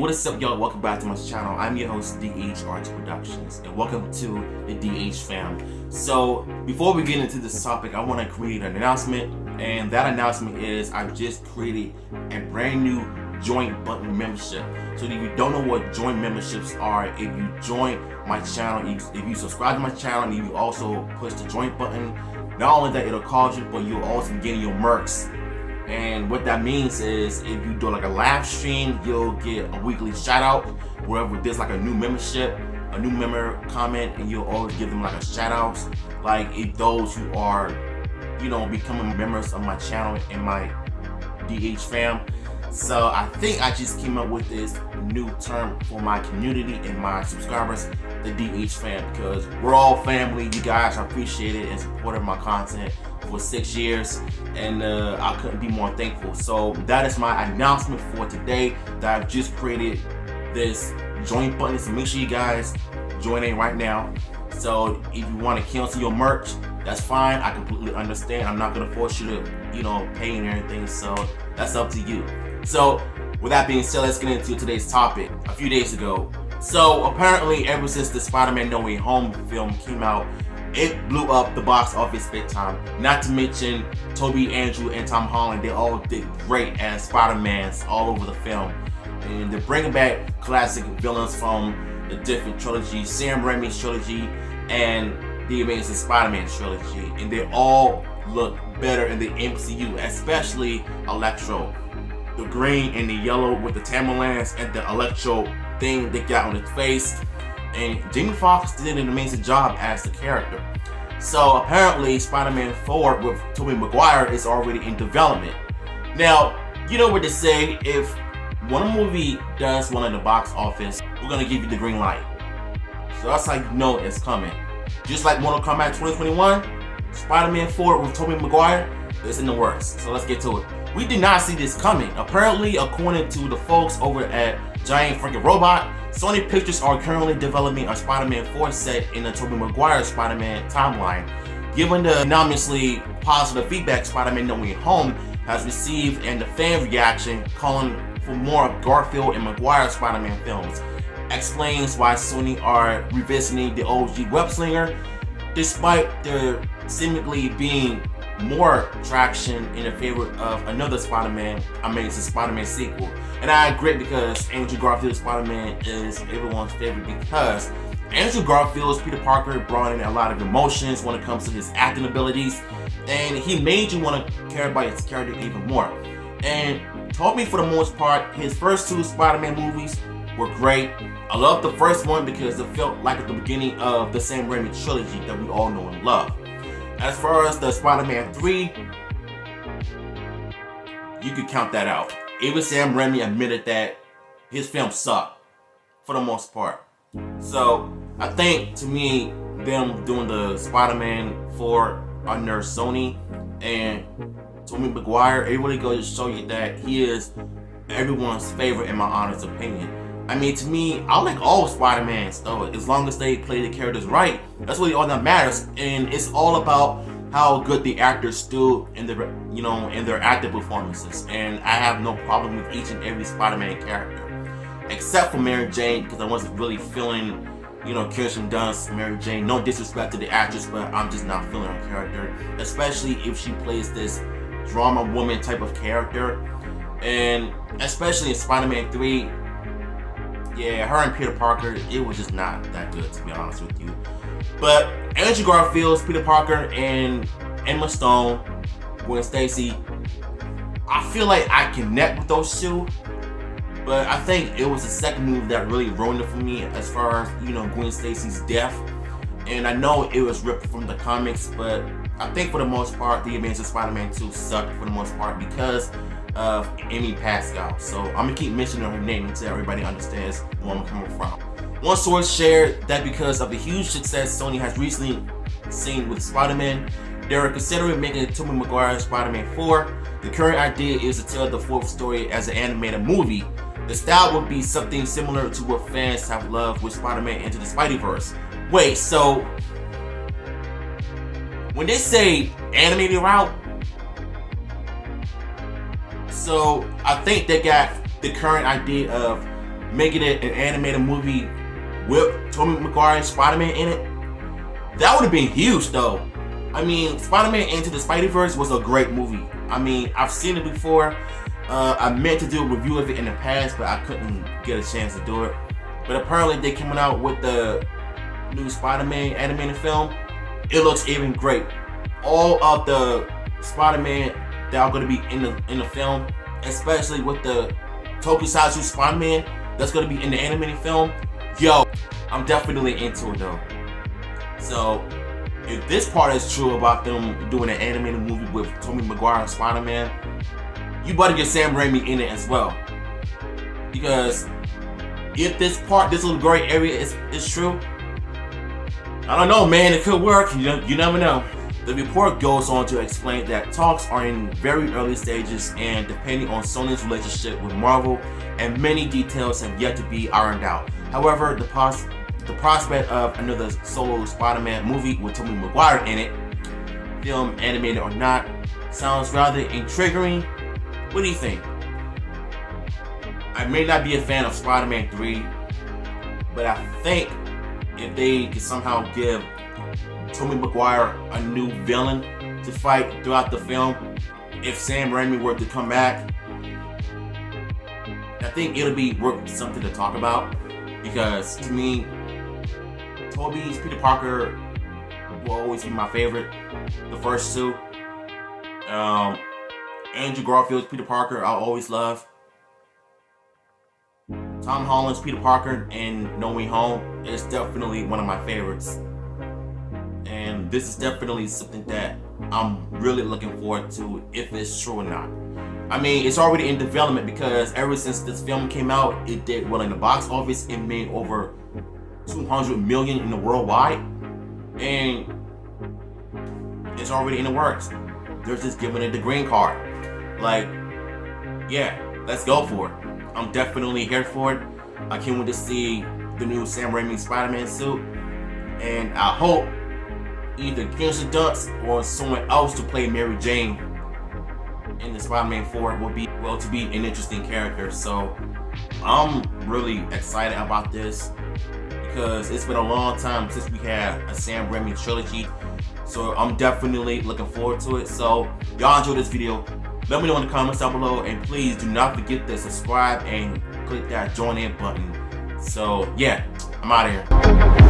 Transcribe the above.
what is up, y'all? Welcome back to my channel. I'm your host, DH Arts Productions, and welcome to the DH fam. So, before we get into this topic, I want to create an announcement, and that announcement is I've just created a brand new joint button membership. So if you don't know what joint memberships are, if you join my channel, if you subscribe to my channel, and you also push the joint button, not only that it'll cause you, but you'll also be getting your mercs. And what that means is if you do like a live stream, you'll get a weekly shout out wherever there's like a new membership, a new member comment, and you'll always give them like a shout out. Like if those who are, becoming members of my channel and my DH fam. So I think I just came up with this new term for my community and my subscribers, the DH fam, because we're all family. You guys are appreciated and supported my content for 6 years, and I couldn't be more thankful. So that is my announcement for today, that I've just created this join button. So make sure you guys join in right now. So if you want to cancel your merch, that's fine. I completely understand. I'm not gonna force you to pay and everything, so that's up to you. So with that being said, let's get into today's topic. A few days ago, so apparently ever since the Spider-Man No Way Home film came out, it blew up the box office big time. Not to mention Tobey, Andrew, and Tom Holland, they all did great as Spider-Mans all over the film. And they're bringing back classic villains from the different trilogies, Sam Raimi's trilogy and the Amazing Spider-Man trilogy. And they all look better in the MCU, especially Electro. The green and the yellow with the Tamerlanes and the Electro thing they got on his face. And Jamie Foxx did an amazing job as the character. So apparently Spider-Man 4 with Tobey Maguire is already in development. Now, you know what they say, if one movie does well in the box office, we're gonna give you the green light. So that's how you know it's coming. Just like Mortal Kombat 2021, Spider-Man 4 with Tobey Maguire is in the works. So let's get to it. We did not see this coming. Apparently, according to the folks over at Giant Freaking Robot, Sony Pictures are currently developing a Spider-Man 4 set in the Tobey Maguire Spider-Man timeline. Given the enormously positive feedback Spider-Man No Way Home has received and the fan reaction calling for more of Garfield and Maguire Spider-Man films, explains why Sony are revisiting the OG web slinger, despite there seemingly being more traction in favor of another Spider-Man, Amazing Spider-Man sequel. And I agree, because Andrew Garfield's Spider-Man is everyone's favorite, because Andrew Garfield's Peter Parker brought in a lot of emotions when it comes to his acting abilities, and he made you want to care about his character even more. And told me, for the most part, his first two Spider-Man movies were great. I loved the first one because it felt like at the beginning of the Sam Raimi trilogy that we all know and love. As far as the Spider-Man 3, you could count that out. Even Sam Raimi admitted that his film sucked for the most part. So I think, to me, them doing the Spider-Man 4 under Sony and Tobey Maguire, it really goes to show you that he is everyone's favorite, in my honest opinion. I mean, to me, I like all Spider-Mans though, as long as they play the characters right. That's really all that matters, and it's all about how good the actors do in their, in their acting performances. And I have no problem with each and every Spider-Man character, except for Mary Jane, because I wasn't really feeling, Kirsten Dunst's Mary Jane. No disrespect to the actress, but I'm just not feeling her character, especially if she plays this drama woman type of character, and especially in Spider-Man 3. Yeah, her and Peter Parker, it was just not that good, to be honest with you. But Andrew Garfield's Peter Parker and Emma Stone, Gwen Stacy, I feel like I connect with those two. But I think it was the second movie that really ruined it for me, as far as, Gwen Stacy's death. And I know it was ripped from the comics, but I think for the most part, The Amazing Spider-Man 2 sucked for the most part because of Amy Pascal. So I'm gonna keep mentioning her name until everybody understands where I'm coming from. One source shared that because of the huge success Sony has recently seen with Spider-Man, they are considering making Tobey Maguire Spider-Man 4. The current idea is to tell the fourth story as an animated movie. The style would be something similar to what fans have loved with Spider-Man Into the Spideyverse. Wait, so when they say animated route, so I think they got the current idea of making it an animated movie with Tobey Maguire and Spider-Man in it, that would have been huge though. I mean, Spider-Man Into the Spideyverse was a great movie. I mean, I've seen it before. I meant to do a review of it in the past, but I couldn't get a chance to do it. But apparently they coming out with the new Spider-Man animated film. It looks even great. All of the Spider-Man that are going to be in the film, especially with the Tokusatsu Spider-Man that's going to be in the animated film. Yo, I'm definitely into it though. So if this part is true about them doing an animated movie with Tobey Maguire and Spider-Man, you better get Sam Raimi in it as well. Because if this little gray area is true, I don't know, man, it could work. You never know. The report goes on to explain that talks are in very early stages and depending on Sony's relationship with Marvel, and many details have yet to be ironed out. However, the prospect of another solo Spider-Man movie with Tobey Maguire in it, film animated or not, sounds rather intriguing. What do you think? I may not be a fan of Spider-Man 3, but I think if they could somehow give Tobey Maguire a new villain to fight throughout the film, if Sam Raimi were to come back, I think it'll be worth something to talk about. Because to me, Tobey's Peter Parker will always be my favorite. The first two. Andrew Garfield's Peter Parker I'll always love. Tom Holland's Peter Parker in No Way Home is definitely one of my favorites. And this is definitely something that I'm really looking forward to, if it's true or not. I mean, it's already in development because ever since this film came out, it did well in the box office. It made over 200 million in the worldwide. And it's already in the works. They're just giving it the green card. Like, yeah, let's go for it. I'm definitely here for it. I can't wait to see the new Sam Raimi Spider-Man suit. And I hope either Kirsten Dunst or someone else to play Mary Jane in the Spider-Man 4 will be, well, to be an interesting character. So I'm really excited about this because it's been a long time since we had a Sam Raimi trilogy. So I'm definitely looking forward to it. So y'all enjoy this video. Let me know in the comments down below, and please do not forget to subscribe and click that join in button. So yeah, I'm out of here.